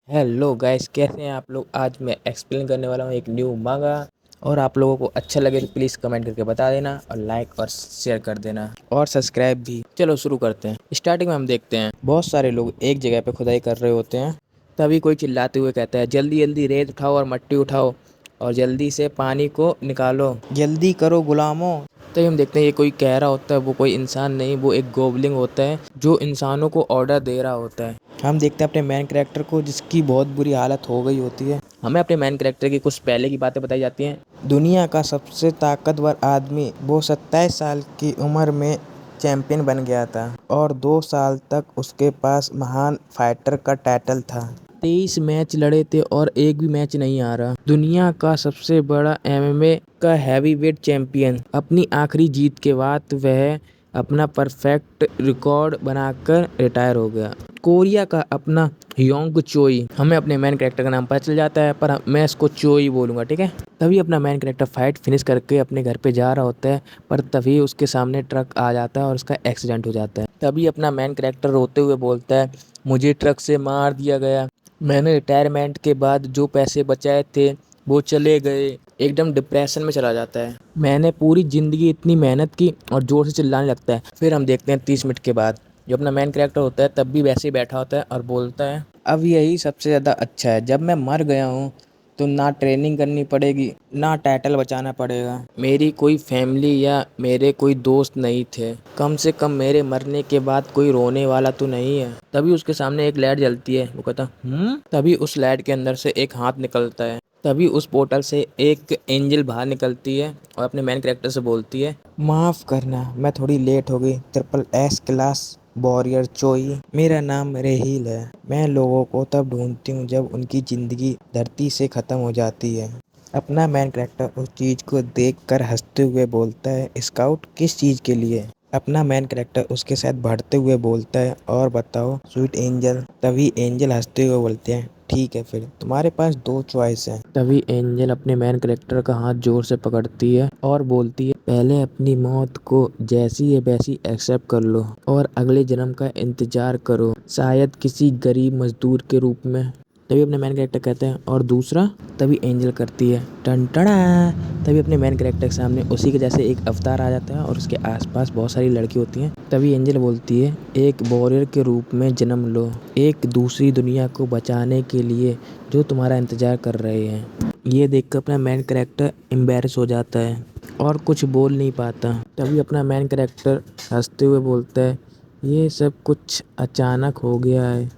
Hello guys, कैसे हैं आप लोग। आज मैं एक्सप्लेन करने वाला हूँ एक न्यू मांगा। और आप लोगों को अच्छा लगे तो प्लीज़ कमेंट करके बता देना और लाइक और शेयर कर देना और सब्सक्राइब भी। चलो शुरू करते हैं। स्टार्टिंग में हम देखते हैं बहुत सारे लोग एक जगह पे खुदाई कर रहे होते हैं। तभी कोई चिल्लाते हुए कहता है, जल्दी जल्दी रेत उठाओ और मट्टी उठाओ और जल्दी से पानी को निकालो, जल्दी करो गुलामों। तभी हम देखते हैं ये कोई कह रहा होता है, वो कोई इंसान नहीं, वो एक गोबलिंग होता है जो इंसानों को ऑर्डर दे रहा होता है। हम देखते हैं अपने मेन कैरेक्टर को, जिसकी बहुत बुरी हालत हो गई होती है। हमें अपने मेन कैरेक्टर की कुछ पहले की बातें बताई जाती हैं। दुनिया का सबसे ताकतवर आदमी वो 27 साल की उम्र में चैंपियन बन गया था और 2 साल तक उसके पास महान फाइटर का टाइटल था। 23 मैच लड़े थे और एक भी मैच नहीं आ रहा। दुनिया का सबसे बड़ा एमएमए का हैवीवेट चैंपियन। अपनी आखिरी जीत के बाद वह अपना परफेक्ट रिकॉर्ड बनाकर रिटायर हो गया। कोरिया का अपना योंग चोई। हमें अपने मेन कैरेक्टर का नाम पता चल जाता है, पर मैं इसको चोई बोलूँगा, ठीक है। तभी अपना मेन कैरेक्टर फाइट फिनिश करके अपने घर पे जा रहा होता है, पर तभी उसके सामने ट्रक आ जाता है और उसका एक्सीडेंट हो जाता है। तभी अपना मेन कैरेक्टर रोते हुए बोलता है, मुझे ट्रक से मार दिया गया। मैंने रिटायरमेंट के बाद जो पैसे बचाए थे वो चले गए। एकदम डिप्रेशन में चला जाता है। मैंने पूरी ज़िंदगी इतनी मेहनत की और ज़ोर से चिल्लाने लगता है। फिर हम देखते हैं 30 मिनट के बाद जो अपना मेन कैरेक्टर होता है तब भी वैसे ही बैठा होता है और बोलता है, अब यही सबसे ज़्यादा अच्छा है। जब मैं मर गया हूँ तो ना ट्रेनिंग करनी पड़ेगी ना टाइटल बचाना पड़ेगा। मेरी कोई फैमिली या मेरे कोई दोस्त नहीं थे। कम से कम मेरे मरने के बाद कोई रोने वाला तो नहीं है। तभी उसके सामने एक लाइट जलती है। वो कहता तभी उस लाइट के अंदर से एक हाथ निकलता है। तभी उस पोर्टल से एक एंजल बाहर निकलती है और अपने मेन कैरेक्टर से बोलती है, माफ़ करना मैं थोड़ी लेट हो गई। ट्रिपल एस क्लास वॉरियर चोई, मेरा नाम रेहिल है। मैं लोगों को तब ढूंढती हूँ जब उनकी ज़िंदगी धरती से ख़त्म हो जाती है। अपना मेन कैरेक्टर उस चीज़ को देखकर हंसते हुए बोलता है, स्काउट किस चीज़ के लिए। अपना मेन कैरेक्टर उसके साथ बढ़ते हुए बोलता है, और बताओ स्वीट एंजल। तभी एंजल हंसते हुए बोलते हैं, ठीक है फिर तुम्हारे पास 2 चॉइस हैं। तभी एंजल अपने मेन कैरेक्टर का हाथ जोर से पकड़ती है और बोलती है, पहले अपनी मौत को जैसी है वैसी एक्सेप्ट कर लो और अगले जन्म का इंतजार करो, शायद किसी गरीब मजदूर के रूप में। तभी अपने मेन कैरेक्टर कहते हैं, और दूसरा। तभी एंजल करती है टन टना। तभी अपने मेन कैरेक्टर के सामने उसी के जैसे एक अवतार आ जाता है और उसके आसपास बहुत सारी लड़की होती हैं। तभी एंजल बोलती है, एक वॉरियर के रूप में जन्म लो, एक दूसरी दुनिया को बचाने के लिए जो तुम्हारा इंतजार कर रहे हैं। ये देखकर अपना मेन कैरेक्टर एम्बैरेस हो जाता है और कुछ बोल नहीं पाता। तभी अपना मेन कैरेक्टर हंसते हुए बोलता है, ये सब कुछ अचानक हो गया है,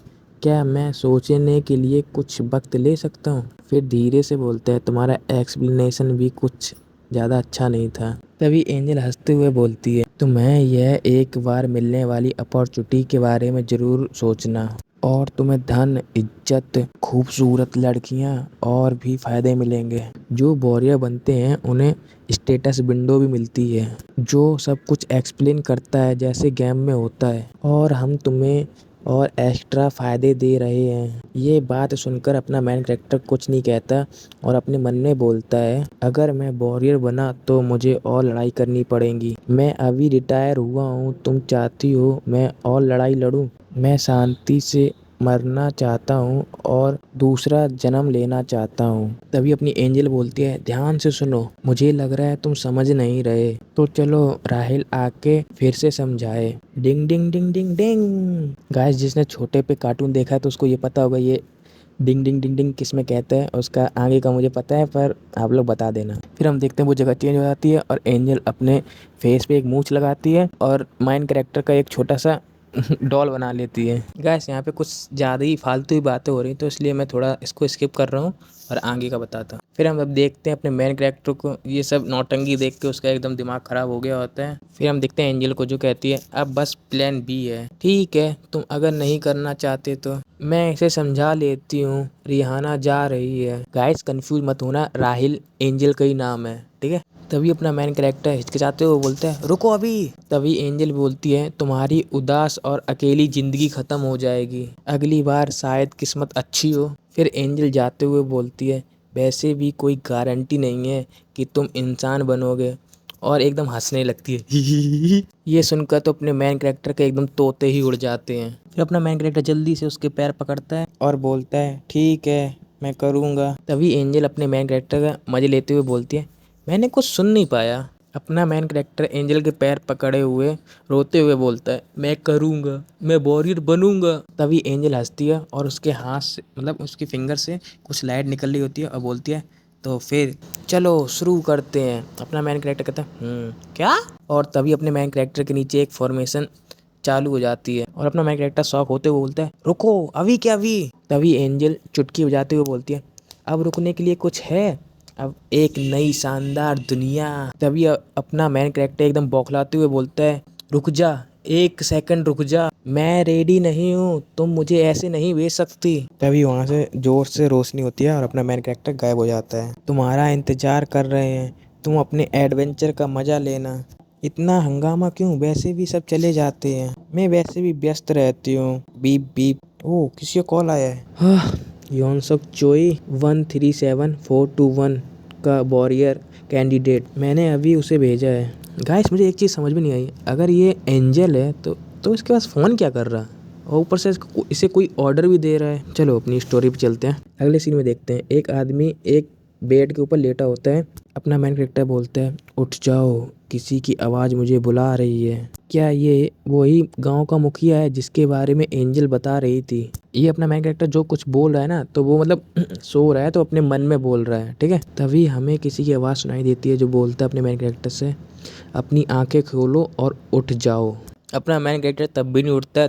क्या मैं सोचने के लिए कुछ वक्त ले सकता हूँ। फिर धीरे से बोलता है, तुम्हारा एक्सप्लेनेशन भी कुछ ज़्यादा अच्छा नहीं था। तभी एंजल हंसते हुए बोलती है, तुम्हें यह एक बार मिलने वाली अपॉर्चुनिटी के बारे में ज़रूर सोचना और तुम्हें धन, इज्जत, खूबसूरत लड़कियां और भी फ़ायदे मिलेंगे। जो वॉरियर बनते हैं उन्हें स्टेटस विंडो भी मिलती है जो सब कुछ एक्सप्लेन करता है जैसे गेम में होता है, और हम तुम्हें और एक्स्ट्रा फ़ायदे दे रहे हैं। ये बात सुनकर अपना मेन कैरेक्टर कुछ नहीं कहता और अपने मन में बोलता है, अगर मैं वॉरियर बना तो मुझे और लड़ाई करनी पड़ेगी। मैं अभी रिटायर हुआ हूँ, तुम चाहती हो मैं और लड़ाई लड़ूँ। मैं शांति से मरना चाहता हूँ और दूसरा जन्म लेना चाहता हूँ। तभी अपनी एंजल बोलती है, ध्यान से सुनो, मुझे लग रहा है तुम समझ नहीं रहे, तो चलो राहिल आके फिर से समझाए। डिंग डिंग डिंग डिंग डिंग। गाइस, जिसने छोटे पे कार्टून देखा है तो उसको ये पता होगा ये डिंग डिंग डिंग डिंग किस में कहते हैं। उसका आगे का मुझे पता है, पर आप लोग बता देना। फिर हम देखते हैं वो जगह चेंज हो जाती है और एंजल अपने फेस पे एक मूंछ लगाती है और माइन कैरेक्टर का एक छोटा सा डॉल बना लेती है। गाइस, यहाँ पे कुछ ज़्यादा ही फालतू ही बातें हो रही तो इसलिए मैं थोड़ा इसको स्किप कर रहा हूँ और आगे का बताता हूँ। फिर हम अब देखते हैं अपने मेन कैरेक्टर को, ये सब नौटंकी देख के उसका एकदम दिमाग ख़राब हो गया होता है। फिर हम देखते हैं एंजल को जो कहती है, अब बस प्लान बी है। ठीक है, तुम अगर नहीं करना चाहते तो मैं इसे समझा लेती हूँ, रिहाना जा रही है। गाइस, कंफ्यूज मत होना, राहिल एंजल का ही नाम है, ठीक है। तभी अपना मेन कैरेक्टर हिचकिचाते हुए बोलता है, रुको अभी। तभी एंजल बोलती है, तुम्हारी उदास और अकेली जिंदगी खत्म हो जाएगी, अगली बार शायद किस्मत अच्छी हो। फिर एंजल जाते हुए बोलती है, वैसे भी कोई गारंटी नहीं है कि तुम इंसान बनोगे और एकदम हंसने लगती है। ये सुनकर तो अपने मेन कैरेक्टर के एकदम तोते ही उड़ जाते हैं। फिर अपना मेन कैरेक्टर जल्दी से उसके पैर पकड़ता है और बोलता है ठीक है मैं करूँगा। तभी एंजल अपने मेन कैरेक्टर का मजे लेते हुए बोलती है मैंने कुछ सुन नहीं पाया। अपना मेन कैरेक्टर एंजल के पैर पकड़े हुए रोते हुए बोलता है मैं करूँगा, मैं वॉरियर बनूंगा। तभी एंजल हंसती है और उसके हाथ से मतलब उसकी फिंगर से कुछ लाइट निकल रही होती है और बोलती है तो फिर चलो शुरू करते हैं। अपना मेन कैरेक्टर कहता है क्या। और तभी अपने मेन कैरेक्टर के नीचे एक फॉर्मेशन चालू हो जाती है और अपना मेन कैरेक्टर शॉक होते हुए बोलता है रुको अभी क्या अभी। तभी एंजल चुटकी बजाते हुए बोलती है अब रुकने के लिए कुछ है, अब एक नई शानदार दुनिया। तभी अपना मेन कैरेक्टर एकदम बौखलाते हुए बोलता है रुक जा, एक सेकंड रुक जा, मैं रेडी नहीं हूँ, तुम मुझे ऐसे नहीं भेज सकती। तभी वहाँ से जोर से रोशनी होती है और अपना मेन कैरेक्टर गायब हो जाता है। तुम्हारा इंतजार कर रहे हैं, तुम अपने एडवेंचर का मजा लेना। इतना हंगामा क्यों, वैसे भी सब चले जाते हैं, मैं वैसे भी व्यस्त रहती हूँ। Beep beep. ओह किसी का कॉल आया है। हाँ योनसक चोई 137421 का वॉरियर कैंडिडेट, मैंने अभी उसे भेजा है। गाइस मुझे एक चीज़ समझ में नहीं आई, अगर ये एंजल है तो इसके पास फ़ोन क्या कर रहा है और ऊपर से इसे कोई ऑर्डर भी दे रहा है। चलो अपनी स्टोरी पे चलते हैं। अगले सीन में देखते हैं एक आदमी एक बेड के ऊपर लेटा होता है। अपना मेन कैरेक्टर बोलता है उठ जाओ, किसी की आवाज़ मुझे बुला रही है। क्या ये वही गांव का मुखिया है जिसके बारे में एंजल बता रही थी। ये अपना मेन कैरेक्टर जो कुछ बोल रहा है ना तो वो मतलब सो रहा है तो अपने मन में बोल रहा है, ठीक है। तभी हमें किसी की आवाज़ सुनाई देती है जो बोलता है अपने मेन कैरेक्टर से अपनी आंखें खोलो और उठ जाओ। अपना मेन कैरेक्टर तब भी नहीं उठता है।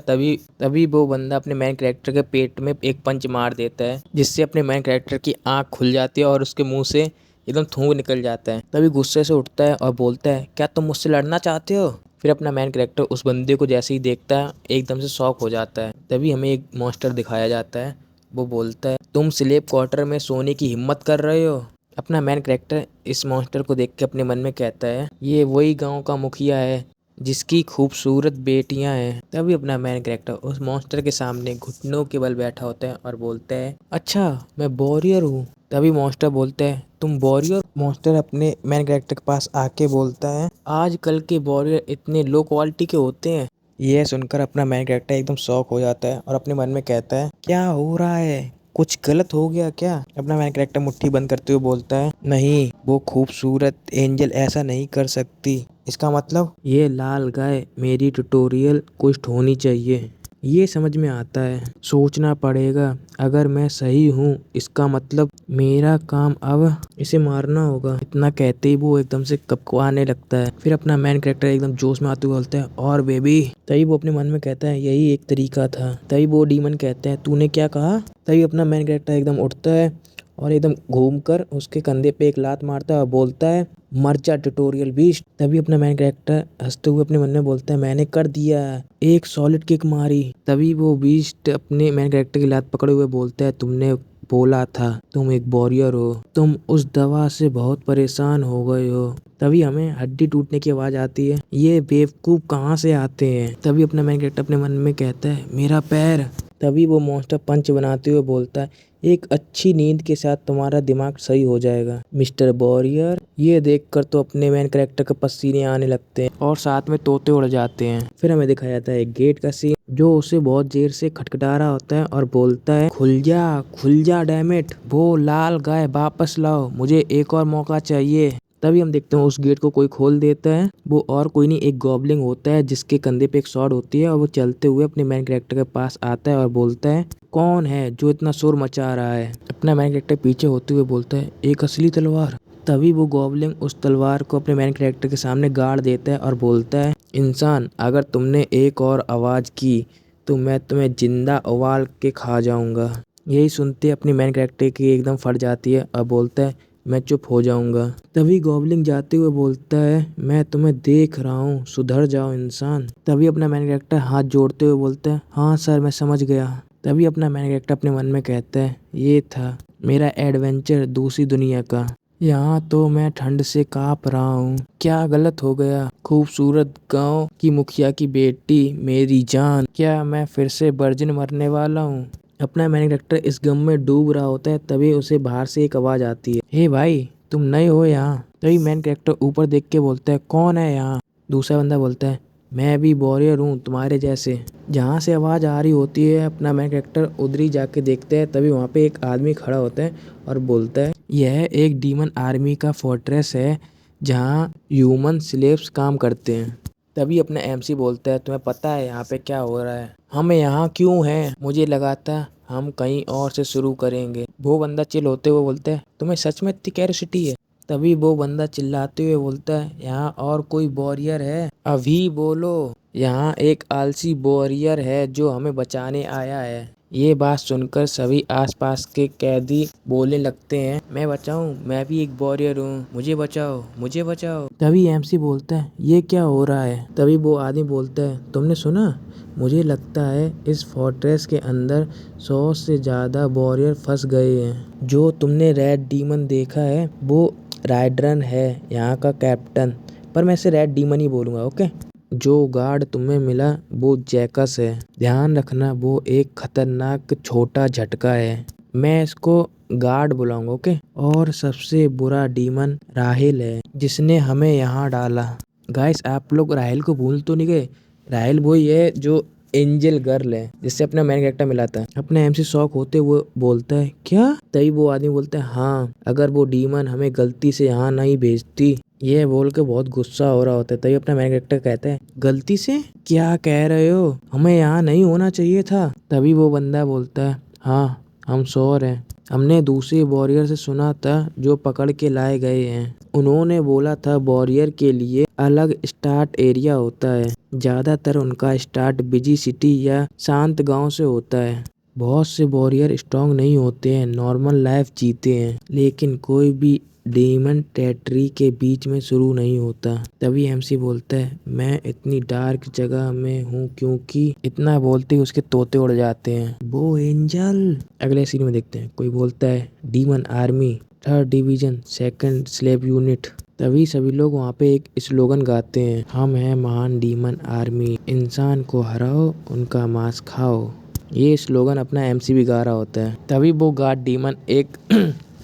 तभी वो बंदा अपने मेन कैरेक्टर के पेट में एक पंच मार देता है जिससे अपने मेन कैरेक्टर की आंख खुल जाती है और उसके मुंह से एकदम थूक निकल जाता है। तभी गुस्से से उठता है और बोलता है क्या तुम मुझसे लड़ना चाहते हो। फिर अपना मेन कैरेक्टर उस बंदे को जैसे ही देखता है एकदम से शॉक हो जाता है। तभी हमें एक मॉन्स्टर दिखाया जाता है, वो बोलता है तुम स्लेव क्वार्टर में सोने की हिम्मत कर रहे हो। अपना मेन कैरेक्टर इस मॉन्स्टर को देख के अपने मन में कहता है ये वही गांव का मुखिया है जिसकी खूबसूरत बेटियां हैं। तभी अपना मेन कैरेक्टर उस मॉन्स्टर के सामने घुटनों के बल बैठा होता है और बोलता है अच्छा मैं वॉरियर हूँ। तभी मॉन्स्टर बोलता है तुम वॉरियर। मॉन्स्टर अपने मेन कैरेक्टर के पास आके बोलता है आजकल के वॉरियर इतने लो क्वालिटी के होते हैं। यह सुनकर अपना मेन कैरेक्टर एकदम शॉक हो जाता है और अपने मन में कहता है क्या हो रहा है, कुछ गलत हो गया क्या। अपना मेन कैरेक्टर मुट्ठी बंद करते हुए बोलता है नहीं, वो खूबसूरत एंजल ऐसा नहीं कर सकती। इसका मतलब ये लाल गाय मेरी ट्यूटोरियल कुछ होनी चाहिए। ये समझ में आता है, सोचना पड़ेगा। अगर मैं सही हूँ इसका मतलब मेरा काम अब इसे मारना होगा। इतना कहते ही वो एकदम से कपकवाने लगता है। फिर अपना मेन कैरेक्टर एकदम जोश में आते हुए बोलता है और बेबी। तभी वो अपने मन में कहता है यही एक तरीका था। तभी वो डीमन कहता है तूने क्या कहा। तभी अपना मेन कैरेक्टर एकदम उठता है और एकदम घूमकर उसके कंधे पे एक लात मारता है और बोलता है मर जा ट्यूटोरियल बीस्ट। तभी अपना मेन कैरेक्टर हंसते हुए अपने मन में बोलता है मैंने कर दिया, एक सॉलिड किक मारी। तभी वो बीस्ट अपने मेन कैरेक्टर की लात पकड़े हुए बोलता है तुमने बोला था तुम एक वॉरियर हो, तुम उस दवा से बहुत परेशान हो गए हो। तभी हमें हड्डी टूटने की आवाज आती है, ये बेवकूफ कहाँ से आते हैं। तभी अपना मेन कैरेक्टर अपने मन में कहता है मेरा पैर। तभी वो मॉन्स्टर पंच बनाते हुए बोलता है एक अच्छी नींद के साथ तुम्हारा दिमाग सही हो जाएगा मिस्टर वॉरियर। ये देखकर तो अपने मेन कैरेक्टर के पसीने आने लगते हैं और साथ में तोते उड़ जाते हैं। फिर हमें दिखाया जाता है एक गेट का सीन जो उसे बहुत देर से खटखटा रहा होता है और बोलता है खुल जा डैम इट, वो लाल गाय वापस लाओ, मुझे एक और मौका चाहिए। तभी हम देखते हैं उस गेट को कोई खोल देता है। वो और कोई नहीं एक गॉब्लिन होता है जिसके कंधे पे एक स्वॉर्ड होती है और वो चलते हुए अपने मेन कैरेक्टर के पास आता है और बोलता है कौन है जो इतना शोर मचा रहा है। अपना मेन कैरेक्टर पीछे होते हुए बोलता है एक असली तलवार। तभी वो गॉब्लिन उस तलवार को अपने मेन कैरेक्टर के सामने गाड़ देता है और बोलता है इंसान अगर तुमने एक और आवाज की तो मैं तुम्हें जिंदा उबाल के खा जाऊंगा। यही सुनते अपनी मेन कैरेक्टर की एकदम फट जाती है और बोलता है मैं चुप हो जाऊंगा। तभी गॉब्लिन जाते हुए बोलता है मैं तुम्हें देख रहा हूँ, सुधर जाओ इंसान। तभी अपना मेन कैरेक्टर हाथ जोड़ते हुए बोलता है हाँ सर मैं समझ गया। तभी अपना मेन कैरेक्टर अपने मन में कहता है ये था मेरा एडवेंचर दूसरी दुनिया का, यहाँ तो मैं ठंड से कांप रहा हूँ। क्या गलत हो गया, खूबसूरत गांव की मुखिया की बेटी मेरी जान, क्या मैं फिर से वर्जिन मरने वाला हूँ। अपना मेन कैरेक्टर इस गम में डूब रहा होता है। तभी उसे बाहर से एक आवाज आती है हे भाई तुम नए हो यहाँ। तभी मेन कैरेक्टर ऊपर देख के बोलता है कौन है यहाँ। दूसरा बंदा बोलता है मैं भी वॉरियर हूँ तुम्हारे जैसे। जहाँ से आवाज़ आ रही होती है अपना मेन कैरेक्टर उधर ही जाके देखते हैं, तभी वहाँ पे एक आदमी खड़ा होता है और बोलता है यह एक डीमन आर्मी का फोर्ट्रेस है जहाँ ह्यूमन स्लेव्स काम करते हैं। तभी अपना एमसी बोलता है तुम्हें पता है यहाँ पे क्या हो रहा है, हम यहाँ क्यों हैं, मुझे लगा था हम कहीं और से शुरू करेंगे। वो बंदा चिल होते हुए बोलता है तुम्हें सच में इतनी क्यूरियोसिटी है। तभी वो बंदा चिल्लाते हुए बोलता है यहाँ और कोई वॉरियर है, अभी बोलो। यहाँ एक आलसी वॉरियर है जो हमें बचाने आया है। ये बात सुनकर सभी आसपास के कैदी बोलने लगते हैं मैं बचाऊं, मैं भी एक वॉरियर हूँ, मुझे बचाओ मुझे बचाओ। तभी एमसी बोलता है ये क्या हो रहा है। तभी वो आदमी बोलता है तुमने सुना, मुझे लगता है इस फोर्ट्रेस के अंदर 100 से ज़्यादा वॉरियर फंस गए हैं। जो तुमने रेड डीमन देखा है वो राइड्रन है यहाँ का कैप्टन, पर मैं इसे रेड डीमन ही बोलूँगा ओके। जो गार्ड तुम्हें मिला वो जैकस है, ध्यान रखना वो एक खतरनाक छोटा झटका है, मैं इसको गार्ड बुलाऊंगा ओके। और सबसे बुरा डीमन राहिल है जिसने हमें यहाँ डाला। गाइस आप लोग राहिल को भूल तो नहीं गए, राहिल वही है जो एंजल गर्ल है जिससे अपना मेन कैरेक्टर मिला था। अपना एमसी शॉक होते हुए बोलता है क्या। तभी वो आदमी बोलता है हाँ, अगर वो डीमन हमें गलती से यहाँ नहीं भेजती। ये बोल के बहुत गुस्सा हो रहा होता है। तभी अपना मेन कैरेक्टर कहता है गलती से क्या कह रहे हो, हमें यहाँ नहीं होना चाहिए था। तभी वो बंदा बोलता है हाँ हम श्योर हैं, हमने दूसरे वॉरियर से सुना था जो पकड़ के लाए गए हैं, उन्होंने बोला था वॉरियर के लिए अलग स्टार्ट एरिया होता है, ज्यादातर उनका स्टार्ट बिजी सिटी या शांत गांव से होता है। बहुत से वॉरियर स्ट्रांग नहीं होते हैं, नॉर्मल लाइफ जीते हैं, लेकिन कोई भी डीमन टेरिटरी के बीच में शुरू नहीं होता। तभी एमसी बोलता है मैं इतनी डार्क जगह में हूँ क्योंकि इतना बोलते ही उसके तोते उड़ जाते हैं। वो एंजल अगले सीन में देखते हैं। कोई बोलता है demon army 3rd division 2nd slab unit. तभी सभी लोग वहाँ पे एक स्लोगन गाते हैं हम हैं महान डीमन आर्मी, इंसान को हराओ उनका मांस खाओ। ये स्लोगन अपना एमसी भी गा रहा होता है। तभी वो गार्ड डीमन एक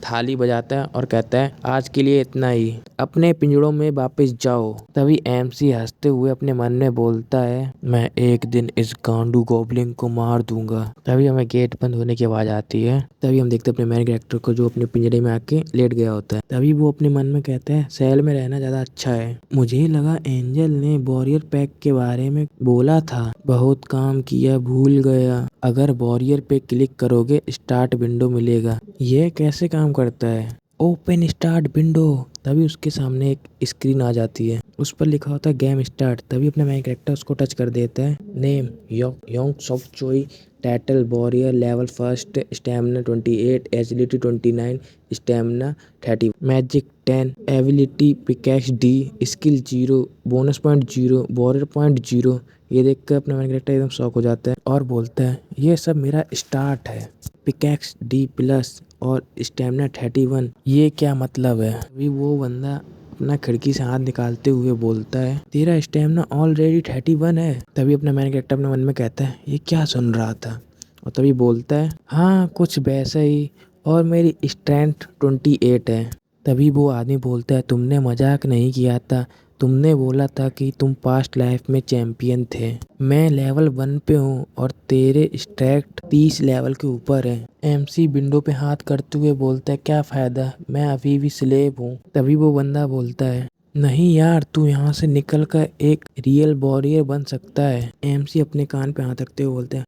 थाली बजाता है और कहता है आज के लिए इतना ही, अपने पिंजड़ों में वापस जाओ। तभी एमसी हंसते हुए अपने मन में बोलता है मैं एक दिन इस गांडू गॉब्लिन को मार दूंगा। तभी हमें गेट बंद होने की आवाज आती है। तभी हम देखते हैं अपने मेन कैरेक्टर को जो अपने पिंजड़े में आके लेट गया होता है। तभी वो अपने मन में कहता है सेल में रहना ज्यादा अच्छा है, मुझे लगा एंजल ने वॉरियर पैक के बारे में बोला था, बहुत काम किया भूल गया। अगर वॉरियर पे क्लिक करोगे स्टार्ट विंडो मिलेगा, यह कैसे काम करता है। Open start window. तभी उसके सामने एक स्क्रीन आ जाती है, उस पर लिखा होता है गेम स्टार्ट। तभी अपना मेन कैरेक्टर उसको टच कर देता है। Name Yong soft Choi, title warrior, level 1, stamina 28, agility 29, stamina 30, magic 10, ability pickaxe D, skill 0, bonus point 0, warrior point 0। ये देख कर अपना मेन कैरेक्टर एकदम शॉक हो जाता है और बोलता है ये सब मेरा स्टार्ट है, पिकैक्स डी प्लस और स्टैमिना 31, ये क्या मतलब है। अभी वो बंदा अपना खिड़की से हाथ निकालते हुए बोलता है तेरा स्टैमिना ऑलरेडी 31 है। तभी अपना मैन कैरेक्टर अपने मन में कहता है ये क्या सुन रहा था, और तभी बोलता है हाँ कुछ वैसा ही, और मेरी स्ट्रेंथ 28 है। तभी वो आदमी बोलता है तुमने मजाक नहीं किया था, तुमने बोला था कि तुम पास्ट लाइफ में चैंपियन थे। मैं लेवल 1 पे हूँ और तेरे स्ट्रेंथ 30 लेवल के ऊपर है। एमसी विंडो पे हाथ करते हुए बोलता है क्या फायदा, मैं अभी भी स्लेव हूँ। तभी वो बंदा बोलता है नहीं यार, तू यहाँ से निकल कर एक रियल वॉरियर बन सकता है। एमसी अपने कान पे हाथ रखते हुए बोलते हैं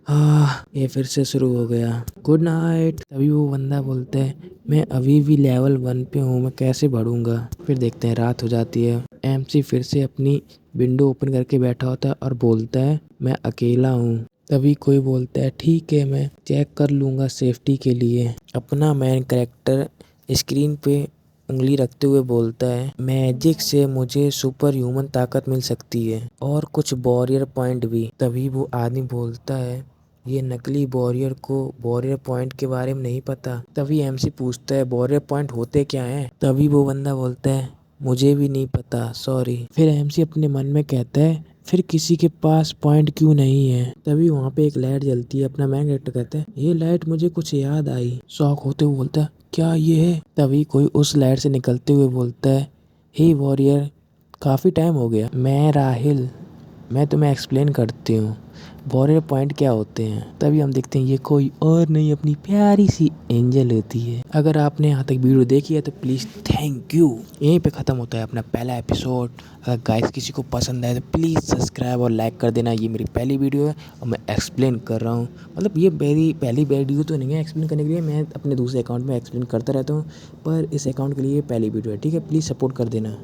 ये फिर से शुरू हो गया, गुड नाइट। तभी वो बंदा बोलता है मैं अभी भी लेवल 1 पे हूँ, मैं कैसे बढ़ूंगा। फिर देखते हैं रात हो जाती है। एमसी फिर से अपनी विंडो ओपन करके बैठा होता है और बोलता है मैं अकेला हूँ। तभी कोई बोलता है ठीक है मैं चेक कर लूँगा सेफ्टी के लिए। अपना मैन कैरेक्टर स्क्रीन पे उंगली रखते हुए बोलता है मैजिक से मुझे सुपर ह्यूमन ताकत मिल सकती है और कुछ वॉरियर पॉइंट भी। तभी वो आदमी बोलता है ये नकली वॉरियर को वॉरियर पॉइंट के बारे में नहीं पता। तभी एमसी पूछता है वॉरियर पॉइंट होते क्या हैं। तभी वो बंदा बोलता है मुझे भी नहीं पता सॉरी। फिर एमसी अपने मन में कहता है फिर किसी के पास पॉइंट क्यों नहीं है। तभी वहाँ पे एक लाइट जलती है। अपना मैन कैरेक्टर कहता है ये लाइट मुझे कुछ याद आई। शॉक होते हुए बोलता है क्या ये है। तभी कोई उस लाइट से निकलते हुए बोलता है हे वॉरियर, काफ़ी टाइम हो गया। मैं राहिल, मैं तुम्हें एक्सप्लेन करती हूँ वॉरियर पॉइंट क्या होते हैं। तभी हम देखते हैं ये कोई और नहीं अपनी प्यारी सी एंजल होती है। अगर आपने यहाँ तक वीडियो देखी है तो प्लीज़ थैंक यू। यहीं पे ख़त्म होता है अपना पहला एपिसोड। अगर गाइस किसी को पसंद आए तो प्लीज़ सब्सक्राइब और लाइक कर देना। ये मेरी पहली वीडियो है और मैं एक्सप्लेन कर रहा हूँ, मतलब ये मेरी पहली वीडियो तो नहीं है एक्सप्लेन करने के लिए, मैं अपने दूसरे अकाउंट में एक्सप्लेन करता रहता हूँ, पर इस अकाउंट के लिए पहली वीडियो है। ठीक है, प्लीज़ सपोर्ट कर देना।